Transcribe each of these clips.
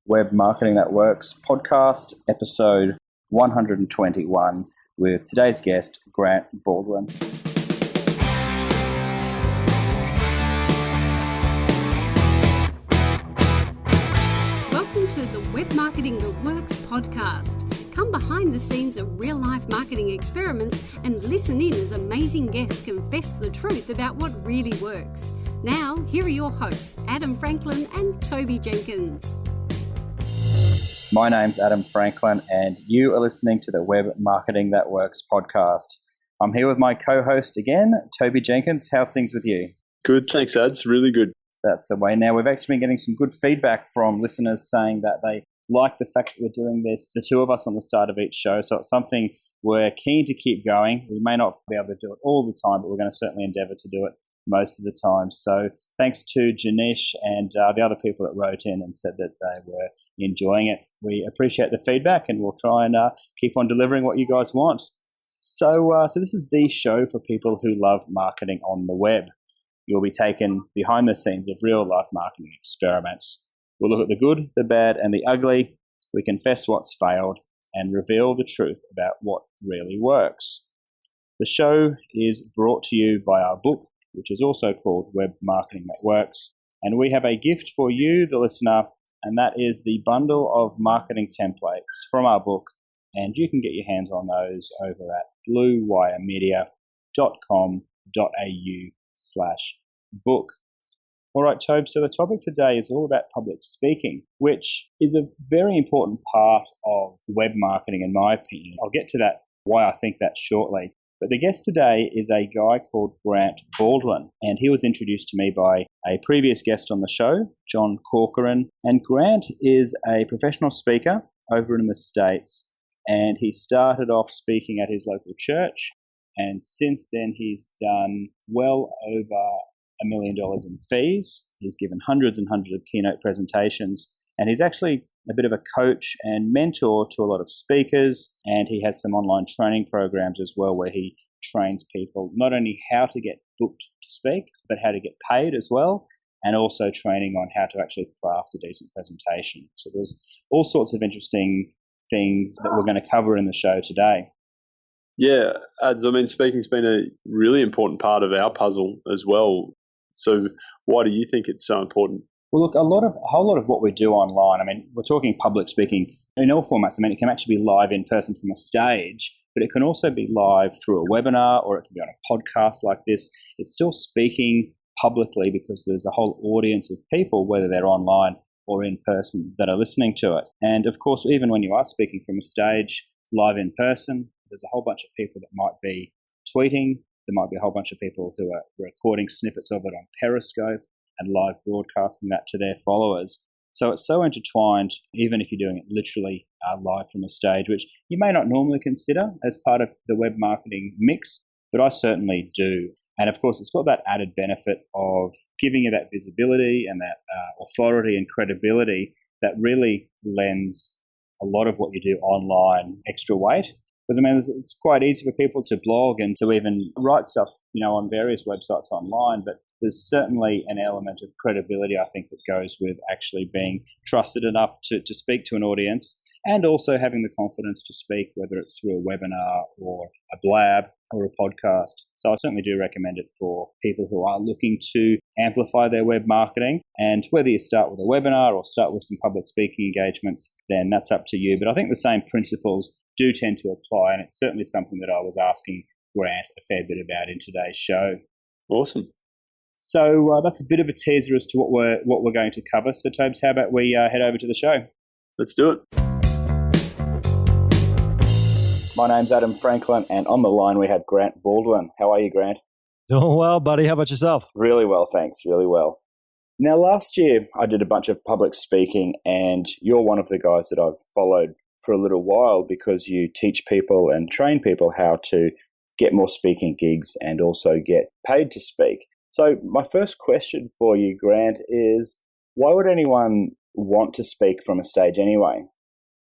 Web Marketing That Works podcast, episode 121, with today's guest, Grant Baldwin. Welcome to the Web Marketing That Works podcast. Come behind the scenes of real-life marketing experiments and listen in as amazing guests confess the truth about what really works. Now, here are your hosts, Adam Franklin and Toby Jenkins. My name's Adam Franklin, and you are listening to the Web Marketing That Works podcast. I'm here with my co-host again, Toby Jenkins. How's things with you? Good, thanks, Ads. Really good. That's the way. Now, we've actually been getting some good feedback from listeners saying that they like the fact that we're doing this, the two of us on the start of each show. So it's something we're keen to keep going. We may not be able to do it all the time, but we're going to certainly endeavour to do it most of the time. So thanks to Janish and the other people that wrote in and said that they were enjoying it. We appreciate the feedback, and we'll try and keep on delivering what you guys want. So this is the show for people who love marketing on the web. You'll be taken behind the scenes of real-life marketing experiments. We'll look at the good, the bad, and the ugly. We confess what's failed and reveal the truth about what really works. The show is brought to you by our book, which is also called Web Marketing That Works. And we have a gift for you, the listener, and that is the bundle of marketing templates from our book. And you can get your hands on those over at bluewiremedia.com.au/book. All right, Tobe, so the topic today is all about public speaking, which is a very important part of web marketing, in my opinion. I'll get to that, why I think that shortly. But the guest today is a guy called Grant Baldwin, and he was introduced to me by a previous guest on the show, John Corcoran. And Grant is a professional speaker over in the States, and he started off speaking at his local church, and since then he's done well over $1 million in fees. He's given hundreds and hundreds of keynote presentations, and he's actually a bit of a coach and mentor to a lot of speakers, and he has some online training programs as well where he trains people not only how to get booked to speak, but how to get paid as well, and also training on how to actually craft a decent presentation. So there's all sorts of interesting things that we're going to cover in the show today. Yeah, Ads, I mean, speaking's been a really important part of our puzzle as well. So why do you think it's so important? Well, look, a whole lot of what we do online, I mean, we're talking public speaking in all formats. I mean, it can actually be live in person from a stage, but it can also be live through a webinar, or it can be on a podcast like this. It's still speaking publicly because there's a whole audience of people, whether they're online or in person, that are listening to it. And of course, even when you are speaking from a stage live in person, there's a whole bunch of people that might be tweeting. There might be a whole bunch of people who are recording snippets of it on Periscope and live broadcasting that to their followers. So it's so intertwined, even if you're doing it literally live from a stage, which you may not normally consider as part of the web marketing mix, but I certainly do. And of course, it's got that added benefit of giving you that visibility and that authority and credibility that really lends a lot of what you do online extra weight. Because, I mean, it's quite easy for people to blog and to even write stuff, on various websites online, but there's certainly an element of credibility, I think, that goes with actually being trusted enough to speak to an audience, and also having the confidence to speak, whether it's through a webinar or a blab or a podcast. So I certainly do recommend it for people who are looking to amplify their web marketing. And whether you start with a webinar or start with some public speaking engagements, then that's up to you. But I think the same principles do tend to apply, and it's certainly something that I was asking Grant a fair bit about in today's show. Awesome. So that's a bit of a teaser as to what we're going to cover. So, Tobes, how about we head over to the show? Let's do it. My name's Adam Franklin, and on the line we had Grant Baldwin. How are you, Grant? Doing well, buddy. How about yourself? Really well, thanks. Really well. Now, last year I did a bunch of public speaking, and you're one of the guys that I've followed for a little while because you teach people and train people how to get more speaking gigs and also get paid to speak. So my first question for you, Grant, is why would anyone want to speak from a stage anyway?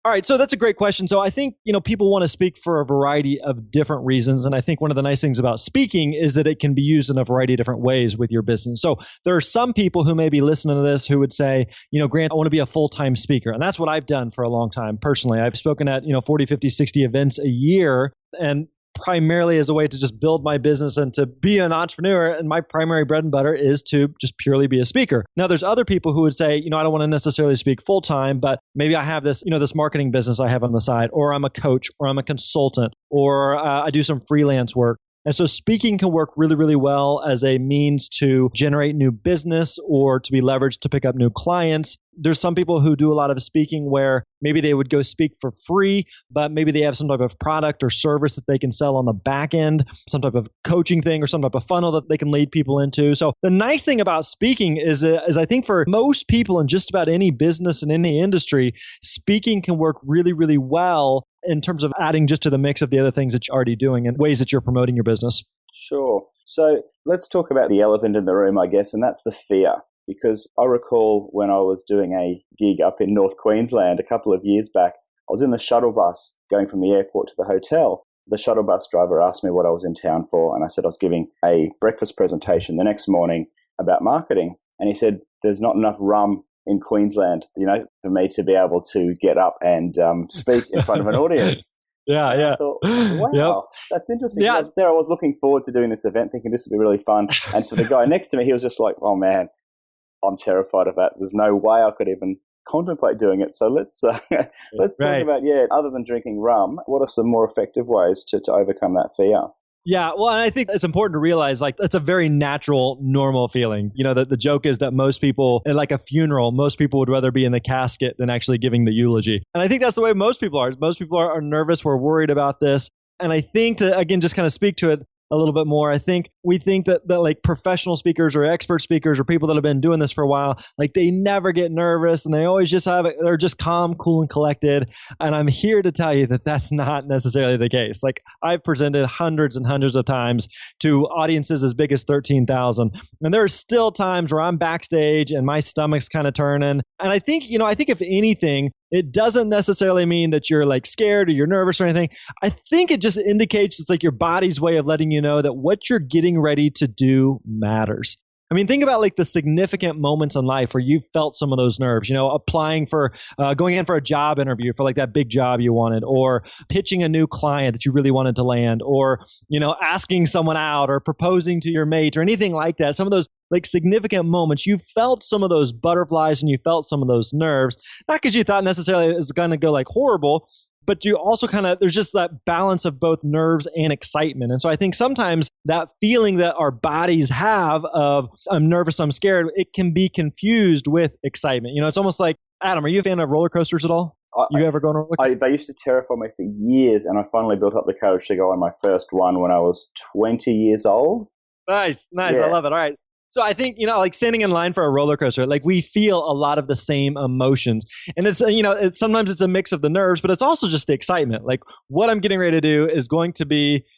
All right, so that's a great question. So I think, people want to speak for a variety of different reasons. And I think one of the nice things about speaking is that it can be used in a variety of different ways with your business. So there are some people who may be listening to this who would say, Grant, I want to be a full-time speaker. And that's what I've done for a long time personally. I've spoken at, 40, 50, 60 events a year, and primarily as a way to just build my business and to be an entrepreneur. And my primary bread and butter is to just purely be a speaker. Now, there's other people who would say, I don't want to necessarily speak full time, but maybe I have this, this marketing business I have on the side, or I'm a coach, or I'm a consultant, or I do some freelance work. And so speaking can work really, really well as a means to generate new business or to be leveraged to pick up new clients. There's some people who do a lot of speaking where maybe they would go speak for free, but maybe they have some type of product or service that they can sell on the back end, some type of coaching thing or some type of funnel that they can lead people into. So the nice thing about speaking is I think for most people in just about any business and any industry, speaking can work really, really well in terms of adding just to the mix of the other things that you're already doing and ways that you're promoting your business. Sure. So let's talk about the elephant in the room, I guess, and that's the fear. Because I recall when I was doing a gig up in North Queensland a couple of years back, I was in the shuttle bus going from the airport to the hotel. The shuttle bus driver asked me what I was in town for, and I said I was giving a breakfast presentation the next morning about marketing. And he said, there's not enough rum in Queensland, for me to be able to get up and speak in front of an audience. Yeah. I thought, wow, That's interesting. Yeah. I was looking forward to doing this event, thinking this would be really fun. And for the guy next to me, he was just like, oh man, I'm terrified of that. There's no way I could even contemplate doing it. So let's talk about, other than drinking rum, what are some more effective ways to overcome that fear? Yeah, well, and I think it's important to realize that's a very natural, normal feeling. The joke is that most people, at like a funeral, most people would rather be in the casket than actually giving the eulogy. And I think that's the way most people are. Most people are nervous. We're worried about this. And I think to, again, just kind of speak to it a little bit more, I think we think that like professional speakers or expert speakers or people that have been doing this for a while, like they never get nervous and they always just they're just calm, cool, and collected. And I'm here to tell you that that's not necessarily the case. Like I've presented hundreds and hundreds of times to audiences as big as 13,000. And there are still times where I'm backstage and my stomach's kind of turning. And I think if anything, it doesn't necessarily mean that you're like scared or you're nervous or anything. I think it just indicates it's like your body's way of letting you know that what you're getting ready to do matters. I mean, think about like the significant moments in life where you felt some of those nerves, applying for, going in for a job interview for like that big job you wanted, or pitching a new client that you really wanted to land, or, asking someone out or proposing to your mate or anything like that. Some of those like significant moments, you felt some of those butterflies and you felt some of those nerves, not because you thought necessarily it was going to go like horrible, but you also there's just that balance of both nerves and excitement. And so I think sometimes that feeling that our bodies have of I'm nervous, I'm scared, it can be confused with excitement. It's almost like, Adam, are you a fan of roller coasters at all? You ever go on a roller coaster? They used to terrify me for years, and I finally built up the courage to go on my first one when I was 20 years old. Nice. Yeah. I love it. All right. So I think, like standing in line for a roller coaster, like we feel a lot of the same emotions. And it's, sometimes it's a mix of the nerves, but it's also just the excitement. Like what I'm getting ready to do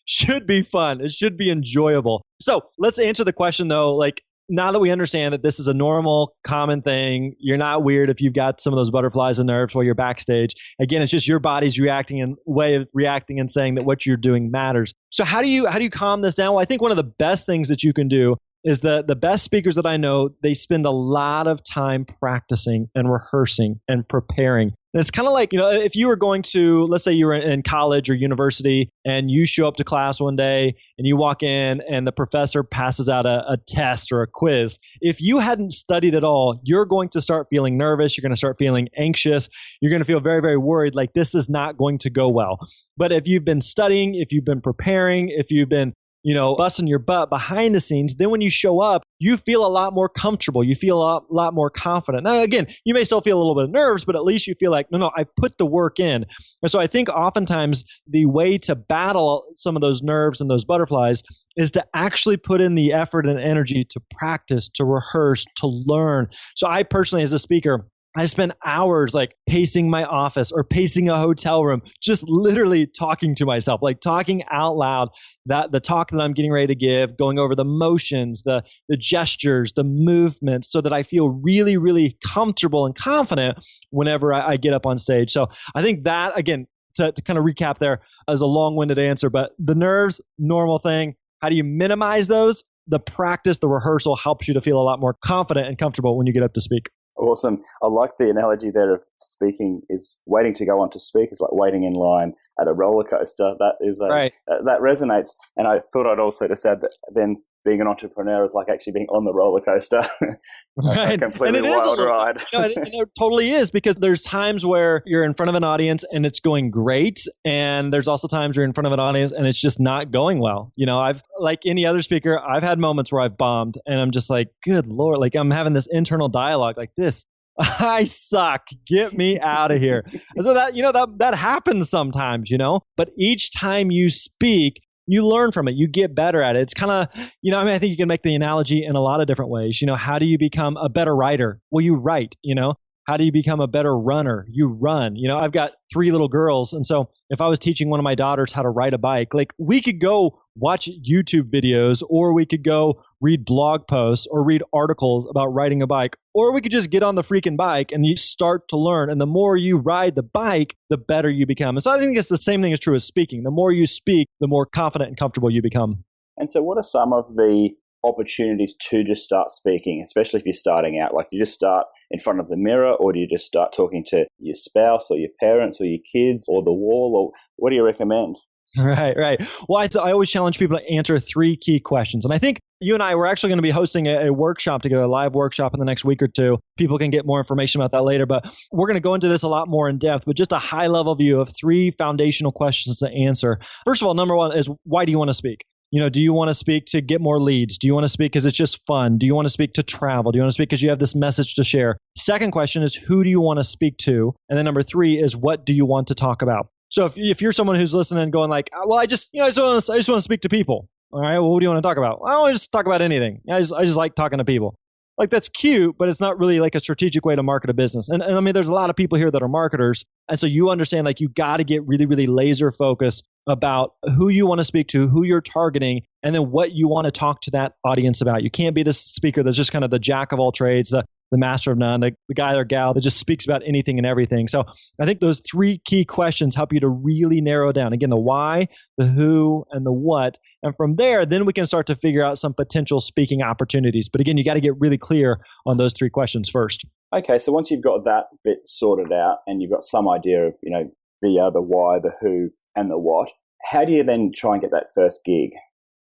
should be fun. It should be enjoyable. So let's answer the question though, like now that we understand that this is a normal, common thing, you're not weird if you've got some of those butterflies and nerves while you're backstage. Again, it's just your body's way of reacting and saying that what you're doing matters. So how do you calm this down? Well, I think one of the best things that you can do is the best speakers that I know, they spend a lot of time practicing and rehearsing and preparing. And it's kind of like, if you were going to, let's say you were in college or university and you show up to class one day and you walk in and the professor passes out a test or a quiz. If you hadn't studied at all, you're going to start feeling nervous. You're going to start feeling anxious. You're going to feel very, very worried, like this is not going to go well. But if you've been studying, if you've been preparing, if you've been busting your butt behind the scenes, then when you show up, you feel a lot more comfortable. You feel a lot more confident. Now, again, you may still feel a little bit of nerves, but at least you feel like, no, I put the work in. And so I think oftentimes the way to battle some of those nerves and those butterflies is to actually put in the effort and energy to practice, to rehearse, to learn. So I personally, as a speaker, I spend hours like pacing my office or pacing a hotel room, just literally talking to myself, like talking out loud, that the talk that I'm getting ready to give, going over the motions, the gestures, the movements, so that I feel really, really comfortable and confident whenever I get up on stage. So I think that, again, to kind of recap there as a long-winded answer, but the nerves, normal thing. How do you minimize those? The practice, the rehearsal helps you to feel a lot more confident and comfortable when you get up to speak. Awesome. I like the analogy there of speaking is waiting to go on to speak is like waiting in line at a roller coaster. That is right. That resonates. And I thought I'd also just add that then being an entrepreneur is like actually being on the roller coaster. Right. A completely wild ride. It totally is, because there's times where you're in front of an audience and it's going great. And there's also times you're in front of an audience and it's just not going well. You know, I've, like any other speaker, I've had moments where I've bombed and I'm just like, good Lord, like I'm having this internal dialogue like this. I suck. Get me out of here. And so that happens sometimes, but each time you speak, you learn from it. You get better at it. It's kind of, I think you can make the analogy in a lot of different ways. How do you become a better writer? Well, you write, How do you become a better runner? You run. I've got 3 little girls. And so if I was teaching one of my daughters how to ride a bike, like we could go watch YouTube videos, or we could go read blog posts or read articles about riding a bike, or we could just get on the freaking bike and you start to learn. And the more you ride the bike, the better you become. And so I think it's the same thing is true as speaking. The more you speak, the more confident and comfortable you become. And so what are some of the opportunities to just start speaking, especially if you're starting out? Like, do you just start in front of the mirror, or do you just start talking to your spouse or your parents or your kids or the wall, or what do you recommend? Right. Well, I always challenge people to answer 3 key questions. And I think you and I, we're actually going to be hosting a workshop together, a live workshop in the next week or 2. People can get more information about that later, but we're going to go into this a lot more in depth, but just a high level view of 3 foundational questions to answer. First of all, number 1 is, why do you want to speak? Do you want to speak to get more leads? Do you want to speak because it's just fun? Do you want to speak to travel? Do you want to speak because you have this message to share? Second question is, who do you want to speak to? And then number 3 is, what do you want to talk about? So if you're someone who's listening and going like, well, I just want to speak to people. All right, well, what do you want to talk about? I want to just talk about anything. I just like talking to people. Like, that's cute, but it's not really like a strategic way to market a business. And I mean, there's a lot of people here that are marketers. And so you understand, like, you got to get really, really laser focused about who you want to speak to, who you're targeting, and then what you want to talk to that audience about. You can't be the speaker that's just kind of the jack of all trades, the master of none, the guy or gal that just speaks about anything and everything. So I think those 3 key questions help you to really narrow down, again, the why, the who, and the what. And from there, then we can start to figure out some potential speaking opportunities. But again, you got to get really clear on those 3 questions first. Okay, so once you've got that bit sorted out and you've got some idea of, the why, the who, and the what, how do you then try and get that first gig?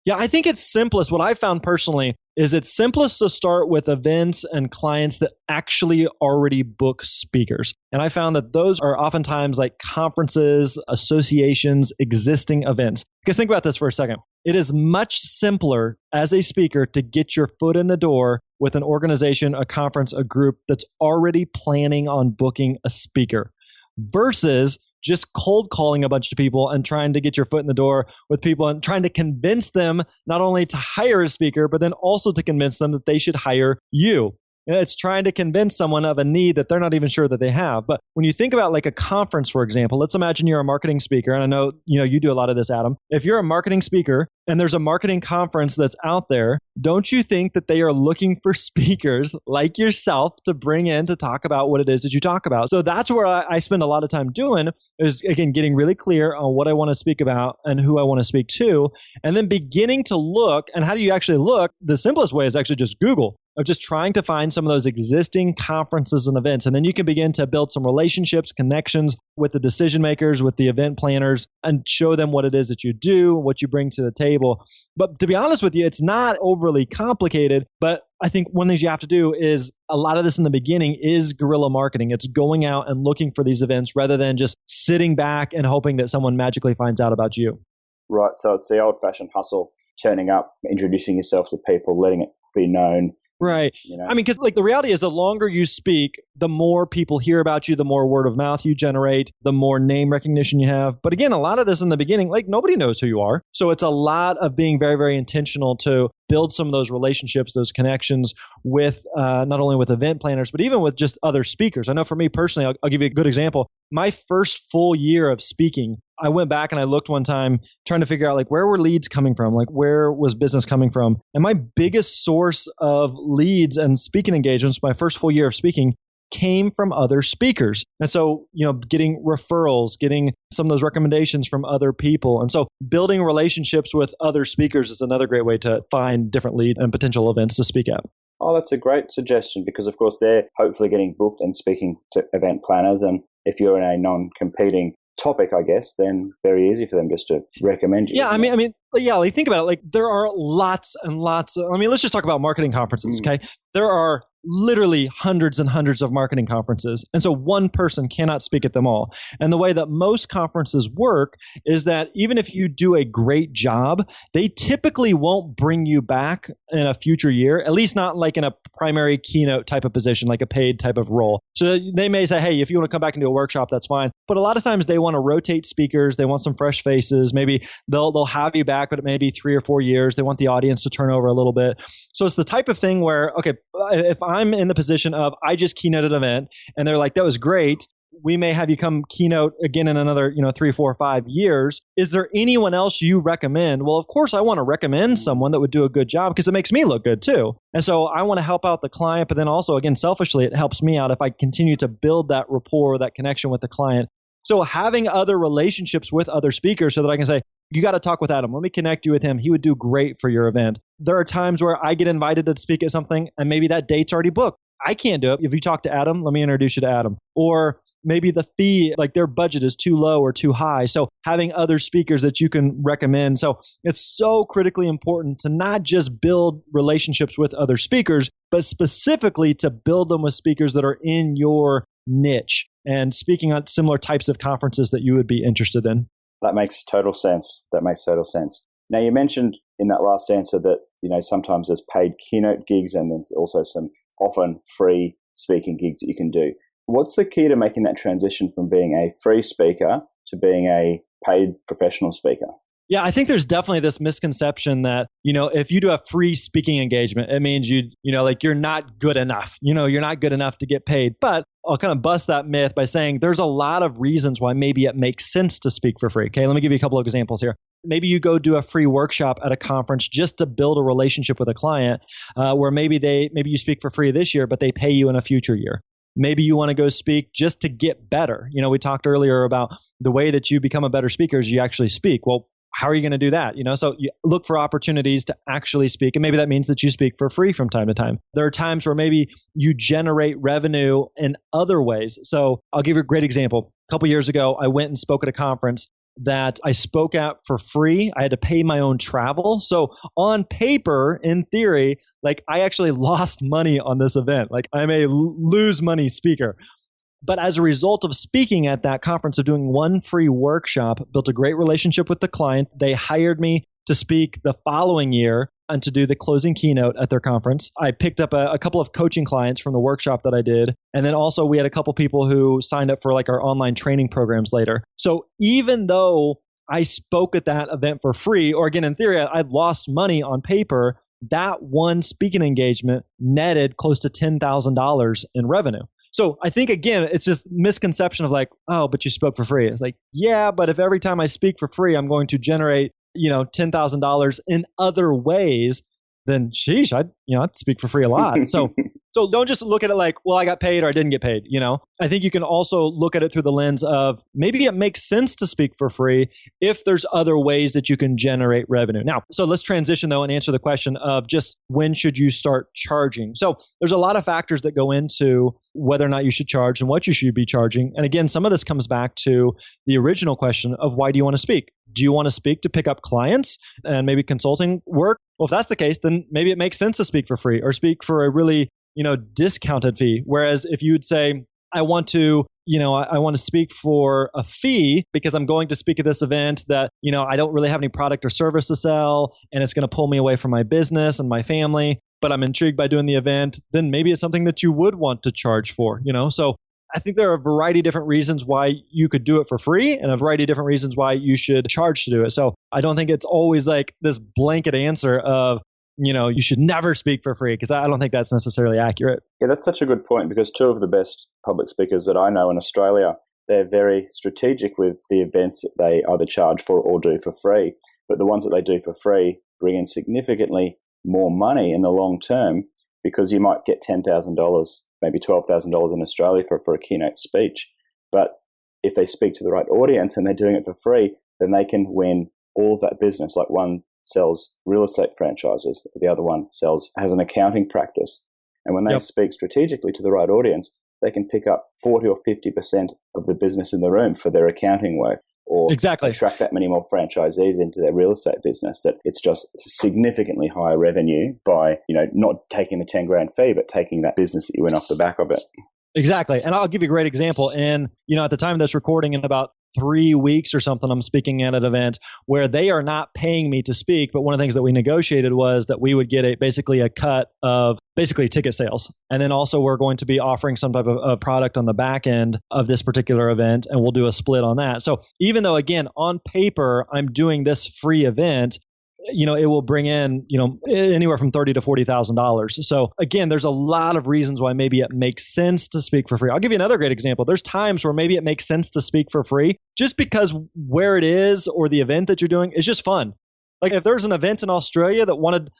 Yeah, I think it's simplest. What I found personally is it's simplest to start with events and clients that actually already book speakers. And I found that those are oftentimes like conferences, associations, existing events. Because think about this for a second. It is much simpler as a speaker to get your foot in the door with an organization, a conference, a group that's already planning on booking a speaker versus just cold calling a bunch of people and trying to get your foot in the door with people and trying to convince them not only to hire a speaker, but then also to convince them that they should hire you. It's trying to convince someone of a need that they're not even sure that they have. But when you think about like a conference, for example, let's imagine you're a marketing speaker. And I know, you do a lot of this, Adam. If you're a marketing speaker and there's a marketing conference that's out there, don't you think that they are looking for speakers like yourself to bring in to talk about what it is that you talk about? So that's where I spend a lot of time doing is, again, getting really clear on what I want to speak about and who I want to speak to, and then beginning to look. And how do you actually look? The simplest way is actually just Google, of just trying to find some of those existing conferences and events. And then you can begin to build some relationships, connections with the decision makers, with the event planners, and show them what it is that you do, what you bring to the table. But to be honest with you, it's not overly complicated. But I think one of the things you have to do is a lot of this in the beginning is guerrilla marketing. It's going out and looking for these events rather than just sitting back and hoping that someone magically finds out about you. Right. So it's the old-fashioned hustle, turning up, introducing yourself to people, letting it be known. Right. I mean, because like the reality is the longer you speak, the more people hear about you, the more word of mouth you generate, the more name recognition you have. But again, a lot of this in the beginning, like nobody knows who you are. So it's a lot of being very, very intentional to build some of those relationships, those connections with not only with event planners, but even with just other speakers. I know for me personally, I'll give you a good example. My first full year of speaking, I went back and I looked one time trying to figure out like where were leads coming from? Like where was business coming from? And my biggest source of leads and speaking engagements, my first full year of speaking, came from other speakers. And so, getting referrals, getting some of those recommendations from other people. And so building relationships with other speakers is another great way to find different leads and potential events to speak at. Oh, that's a great suggestion because, of course, they're hopefully getting booked and speaking to event planners. And if you're in a non-competing topic, I guess, then very easy for them just to recommend you. Yeah, I mean, like think about it. Like there are lots and lots of, let's just talk about marketing conferences, okay? There are literally hundreds and hundreds of marketing conferences. And so one person cannot speak at them all. And the way that most conferences work is that even if you do a great job, they typically won't bring you back in a future year, at least not like in a primary keynote type of position, like a paid type of role. So they may say, hey, if you want to come back and do a workshop, that's fine. But a lot of times they want to rotate speakers. They want some fresh faces. Maybe they'll have you back, but it may be 3 or 4 years. They want the audience to turn over a little bit. So it's the type of thing where, okay, if I'm in the position of I just keynoted an event and they're like, that was great, we may have you come keynote again in another 3, 4, 5 years. Is there anyone else you recommend? Well, of course, I want to recommend someone that would do a good job because it makes me look good too. And so I want to help out the client, but then also, again, selfishly, it helps me out if I continue to build that rapport, that connection with the client. So having other relationships with other speakers so that I can say, you got to talk with Adam. Let me connect you with him. He would do great for your event. There are times where I get invited to speak at something and maybe that date's already booked. I can't do it. If you talk to Adam, let me introduce you to Adam. Or maybe the fee, like their budget is too low or too high. So having other speakers that you can recommend. So it's so critically important to not just build relationships with other speakers, but specifically to build them with speakers that are in your niche and speaking at similar types of conferences that you would be interested in. That makes total sense. Now, you mentioned in that last answer that, sometimes there's paid keynote gigs and there's also some often free speaking gigs that you can do. What's the key to making that transition from being a free speaker to being a paid professional speaker? Yeah, I think there's definitely this misconception that, if you do a free speaking engagement, it means you're not good enough. You're not good enough to get paid. But I'll kind of bust that myth by saying there's a lot of reasons why maybe it makes sense to speak for free. Okay, let me give you a couple of examples here. Maybe you go do a free workshop at a conference just to build a relationship with a client where maybe you speak for free this year, but they pay you in a future year. Maybe you want to go speak just to get better. We talked earlier about the way that you become a better speaker is you actually speak. Well, how are you going to do that? So you look for opportunities to actually speak. And maybe that means that you speak for free from time to time. There are times where maybe you generate revenue in other ways. So I'll give you a great example. A couple years ago, I went and spoke at a conference that I spoke at for free. I had to pay my own travel. So on paper, in theory, like I actually lost money on this event. Like I'm a lose money speaker. But as a result of speaking at that conference, of doing one free workshop, built a great relationship with the client. They hired me to speak the following year and to do the closing keynote at their conference. I picked up a couple of coaching clients from the workshop that I did. And then also we had a couple people who signed up for like our online training programs later. So even though I spoke at that event for free, or again, in theory, I'd lost money on paper, that one speaking engagement netted close to $10,000 in revenue. So I think, again, it's just misconception of like, oh, but you spoke for free. It's like, yeah, but if every time I speak for free, I'm going to generate, $10,000 in other ways, then sheesh, I'd speak for free a lot. So don't just look at it like, well, I got paid or I didn't get paid. I think you can also look at it through the lens of maybe it makes sense to speak for free if there's other ways that you can generate revenue. Now, so let's transition though and answer the question of just when should you start charging? So there's a lot of factors that go into whether or not you should charge and what you should be charging. And again, some of this comes back to the original question of why do you want to speak? Do you want to speak to pick up clients and maybe consulting work? Well, if that's the case, then maybe it makes sense to speak for free or speak for a really, discounted fee. Whereas if you would say, I want to speak for a fee because I'm going to speak at this event that, I don't really have any product or service to sell and it's going to pull me away from my business and my family. but I'm intrigued by doing the event, then maybe it's something that you would want to charge for, So I think there are a variety of different reasons why you could do it for free and a variety of different reasons why you should charge to do it. So I don't think it's always like this blanket answer of, you should never speak for free, because I don't think that's necessarily accurate. Yeah, that's such a good point, because two of the best public speakers that I know in Australia, they're very strategic with the events that they either charge for or do for free. But the ones that they do for free bring in significantly more money in the long term, because you might get $10,000, maybe $12,000 in Australia for a keynote speech. But if they speak to the right audience and they're doing it for free, then they can win all of that business. Like one sells real estate franchises, the other one has an accounting practice. And when they speak strategically to the right audience, they can pick up 40 or 50% of the business in the room for their accounting work, or attract that many more franchisees into their real estate business, that it's just significantly higher revenue by, not taking the 10 grand fee, but taking that business that you win off the back of it. Exactly. And I'll give you a great example. And, at the time of this recording, in about 3 weeks or something, I'm speaking at an event where they are not paying me to speak. But one of the things that we negotiated was that we would get basically a cut of ticket sales. And then also we're going to be offering some type of product on the back end of this particular event, and we'll do a split on that. So even though, again, on paper, I'm doing this free event, it will bring in, anywhere from $30,000 to $40,000. So again, there's a lot of reasons why maybe it makes sense to speak for free. I'll give you another great example. There's times where maybe it makes sense to speak for free just because where it is or the event that you're doing is just fun. Like if there's an event in Australia that wanted,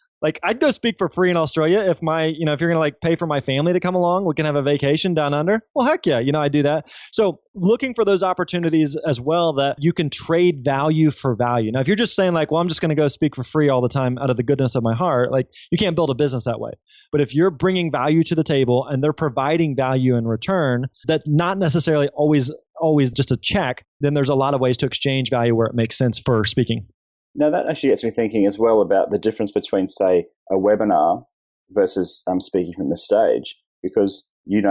I'd go speak for free in Australia if if you're going to pay for my family to come along, we can have a vacation down under. Well, heck yeah, I do that. So looking for those opportunities as well that you can trade value for value. Now, if you're just saying I'm just going to go speak for free all the time out of the goodness of my heart, you can't build a business that way. But if you're bringing value to the table and they're providing value in return, that not necessarily always just a check, then there's a lot of ways to exchange value where it makes sense for speaking. Now, that actually gets me thinking as well about the difference between, say, a webinar versus speaking from the stage, because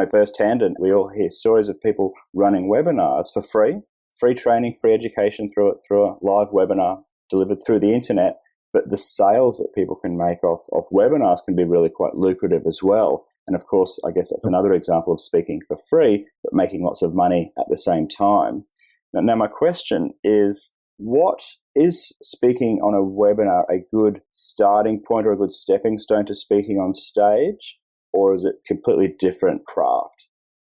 firsthand, and we all hear stories of people running webinars for free training, free education through a live webinar delivered through the internet. But the sales that people can make off webinars can be really quite lucrative as well. And of course, I guess that's another example of speaking for free, but making lots of money at the same time. Now my question is, what is speaking on a webinar a good starting point or a good stepping stone to speaking on stage, or is it completely different craft?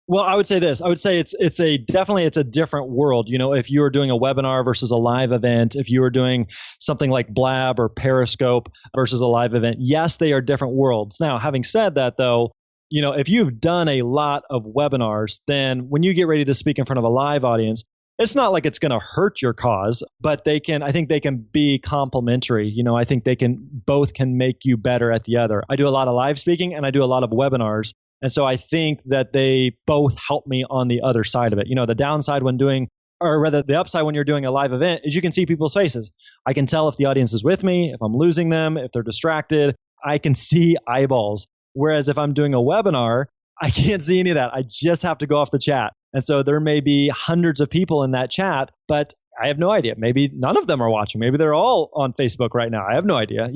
Well, I would say this. I would say it's a different world. If you were doing a webinar versus a live event, if you were doing something like Blab or Periscope versus a live event, yes, they are different worlds. Now, having said that, though, if you've done a lot of webinars, then when you get ready to speak in front of a live audience, it's not like it's going to hurt your cause, but I think they can be complementary. I think both can make you better at the other. I do a lot of live speaking and I do a lot of webinars. And so I think that they both help me on the other side of it. The downside the upside when you're doing a live event is you can see people's faces. I can tell if the audience is with me, if I'm losing them, if they're distracted. I can see eyeballs. Whereas if I'm doing a webinar, I can't see any of that. I just have to go off the chat. And so there may be hundreds of people in that chat, but I have no idea. Maybe none of them are watching. Maybe they're all on Facebook right now. I have no idea,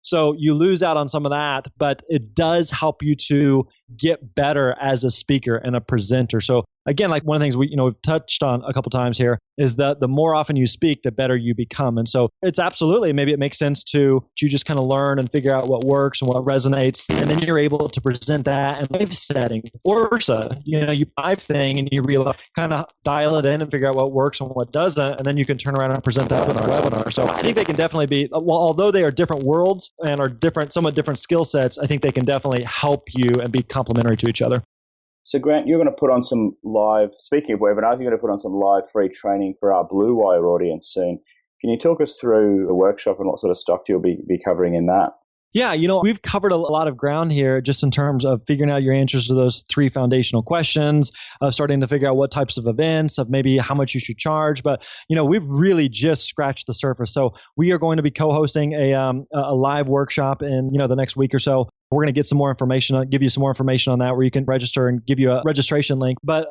So you lose out on some of that, but it does help you to get better as a speaker and a presenter. So again, one of the things we've touched on a couple times here is that the more often you speak, the better you become. And so it's absolutely, maybe it makes sense to just kind of learn and figure out what works and what resonates. And then you're able to present that in live setting or versa. You live thing and you realize, kind of dial it in and figure out what works and what doesn't. And then you can turn around and present that on a webinar. So I think they can definitely be, although they are different worlds and are somewhat different skill sets, I think they can definitely help you and be complementary to each other. So Grant, you're going to put on some live, speaking of webinars, you're going to put on some live free training for our Bluewire audience soon. Can you talk us through the workshop and what sort of stuff you'll be covering in that? Yeah, we've covered a lot of ground here just in terms of figuring out your answers to those 3 foundational questions, of starting to figure out what types of events, of maybe how much you should charge. But, we've really just scratched the surface. So we are going to be co-hosting a live workshop in, the next week or so We're going to get some more information, give you some more information on that where you can register and give you a registration link. But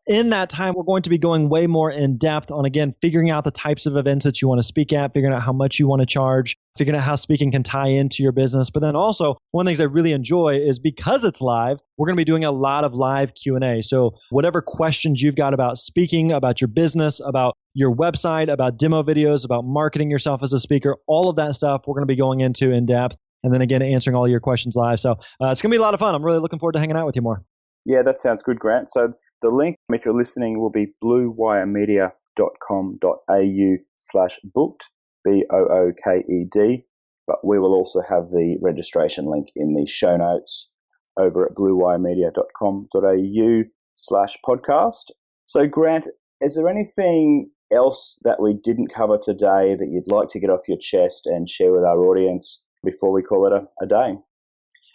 in that time, we're going to be going way more in depth on, again, figuring out the types of events that you want to speak at, figuring out how much you want to charge, figuring out how speaking can tie into your business. But then also, one of the things I really enjoy is because it's live, we're going to be doing a lot of live Q&A. So whatever questions you've got about speaking, about your business, about your website, about demo videos, about marketing yourself as a speaker, all of that stuff we're going to be going into in depth. And then again, answering all your questions live. So it's going to be a lot of fun. I'm really looking forward to hanging out with you more. Yeah, that sounds good, Grant. So the link, if you're listening, will be bluewiremedia.com.au/booked, BOOKED. But we will also have the registration link in the show notes over at bluewiremedia.com.au/podcast. So Grant, is there anything else that we didn't cover today that you'd like to get off your chest and share with our audience before we call it a day?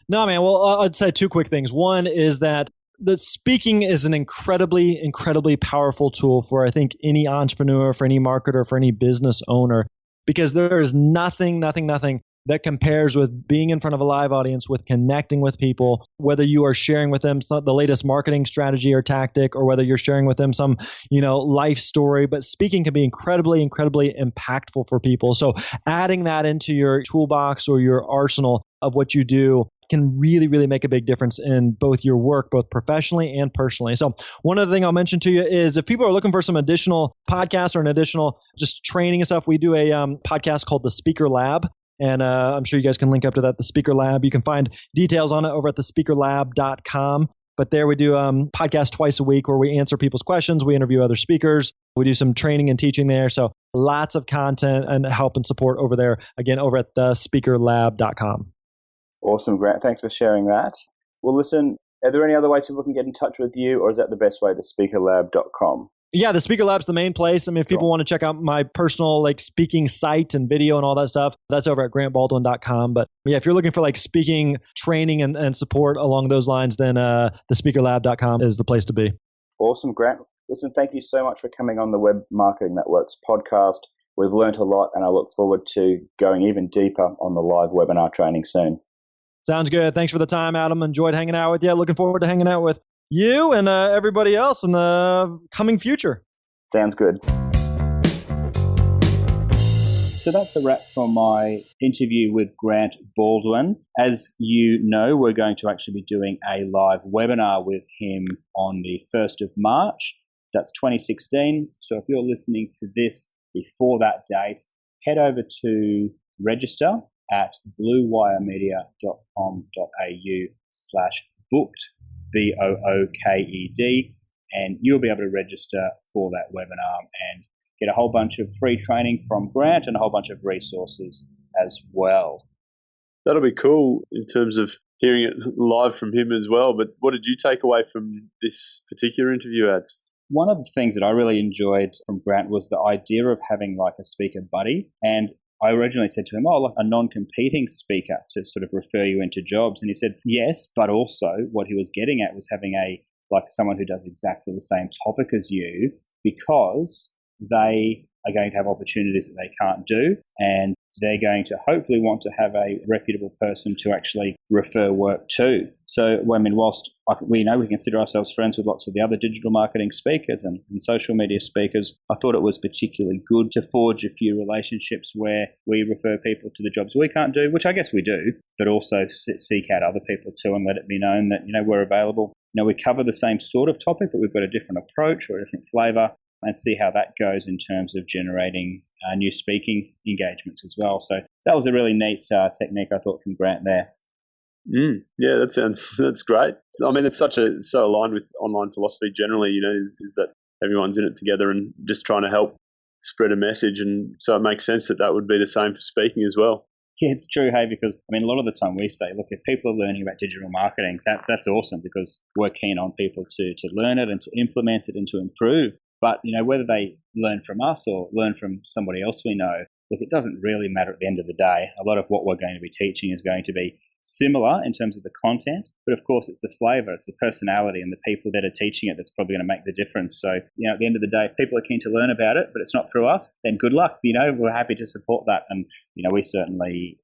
No, man. Well, I'd say two quick things. One is that speaking is an incredibly, incredibly powerful tool for, I think, any entrepreneur, for any marketer, for any business owner, because there is nothing that compares with being in front of a live audience, with connecting with people, whether you are sharing with them the latest marketing strategy or tactic, or whether you're sharing with them some, life story. But speaking can be incredibly, incredibly impactful for people. So adding that into your toolbox or your arsenal of what you do can really, really make a big difference in both your work, both professionally and personally. So one other thing I'll mention to you is if people are looking for some additional podcasts or an additional just training and stuff, we do a podcast called The Speaker Lab. And I'm sure you guys can link up to that, The Speaker Lab. You can find details on it over at thespeakerlab.com. But there we do podcasts twice a week where we answer people's questions. We interview other speakers. We do some training and teaching there. So lots of content and help and support over there. Again, over at thespeakerlab.com. Awesome, Grant. Thanks for sharing that. Well, listen, are there any other ways people can get in touch with you, or is that the best way, thespeakerlab.com? Yeah, the Speaker Lab's the main place. I mean, if people want to check out my personal speaking site and video and all that stuff, that's over at grantbaldwin.com. But yeah, if you're looking for speaking training and support along those lines, then thespeakerlab.com is the place to be. Awesome, Grant. Listen, thank you so much for coming on the Web Marketing Network's podcast. We've learned a lot, and I look forward to going even deeper on the live webinar training soon. Sounds good. Thanks for the time, Adam. Enjoyed hanging out with you. Looking forward to hanging out with you and everybody else in the coming future. Sounds good. So that's a wrap for my interview with Grant Baldwin. As you know, we're going to actually be doing a live webinar with him on the 1st of March. That's 2016. So if you're listening to this before that date, head over to register at bluewiremedia.com.au/booked, BOOKED, and you'll be able to register for that webinar and get a whole bunch of free training from Grant and a whole bunch of resources as well. That'll be cool in terms of hearing it live from him as well. But what did you take away from this particular interview, Ads? One of the things that I really enjoyed from Grant was the idea of having a speaker buddy. And I originally said to him, a non-competing speaker to sort of refer you into jobs. And he said, yes, but also what he was getting at was having someone who does exactly the same topic as you, because they are going to have opportunities that they can't do, and they're going to hopefully want to have a reputable person to actually refer work to. So, whilst we know we consider ourselves friends with lots of the other digital marketing speakers and social media speakers, I thought it was particularly good to forge a few relationships where we refer people to the jobs we can't do, which I guess we do, but also seek out other people too and let it be known that, we're available. We cover the same sort of topic, but we've got a different approach or a different flavor, and see how that goes in terms of generating new speaking engagements as well. So that was a really neat technique, I thought, from Grant there. Yeah, that's great. I mean, it's so aligned with online philosophy generally, is that everyone's in it together and just trying to help spread a message. And so it makes sense that would be the same for speaking as well. Yeah, it's true, hey, because a lot of the time we say, look, if people are learning about digital marketing, that's awesome, because we're keen on people to learn it and to implement it and to improve. But, whether they learn from us or learn from somebody else we know, look, it doesn't really matter at the end of the day. A lot of what we're going to be teaching is going to be similar in terms of the content, but of course it's the flavor, it's the personality and the people that are teaching it that's probably going to make the difference. So, at the end of the day, if people are keen to learn about it, but it's not through us, then good luck. We're happy to support that. And, we certainly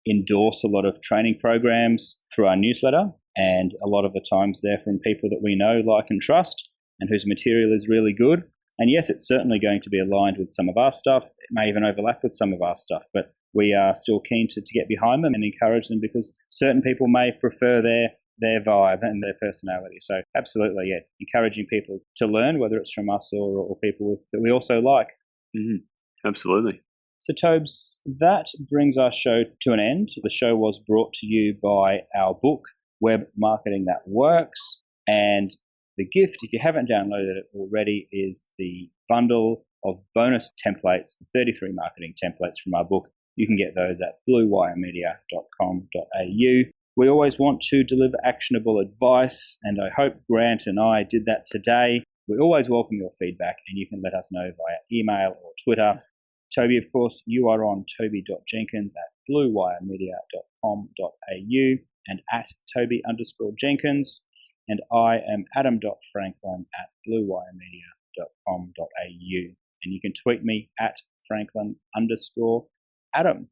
endorse a lot of training programs through our newsletter, and a lot of the times they're from people that we know, like and trust, and whose material is really good. And yes, it's certainly going to be aligned with some of our stuff. It may even overlap with some of our stuff, but we are still keen to get behind them and encourage them, because certain people may prefer their vibe and their personality. So absolutely, yeah, encouraging people to learn, whether it's from us or people that we also like. Mm-hmm. Absolutely. So Tobes, that brings our show to an end. The show was brought to you by our book, Web Marketing That Works. And the gift, if you haven't downloaded it already, is the bundle of bonus templates, the 33 marketing templates from our book. You can get those at bluewiremedia.com.au. We always want to deliver actionable advice, and I hope Grant and I did that today. We always welcome your feedback, and you can let us know via email or Twitter. Toby, of course, you are on toby.jenkins at bluewiremedia.com.au and at Toby_Jenkins. And I am adam.franklin at bluewiremedia.com.au. And you can tweet me at Franklin_Adam.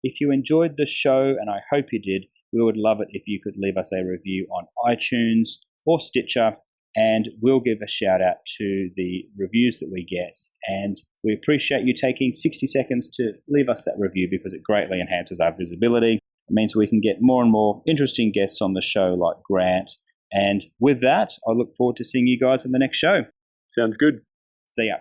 If you enjoyed the show, and I hope you did, we would love it if you could leave us a review on iTunes or Stitcher, and we'll give a shout out to the reviews that we get. And we appreciate you taking 60 seconds to leave us that review, because it greatly enhances our visibility. It means we can get more and more interesting guests on the show like Grant. And with that, I look forward to seeing you guys in the next show. Sounds good. See ya.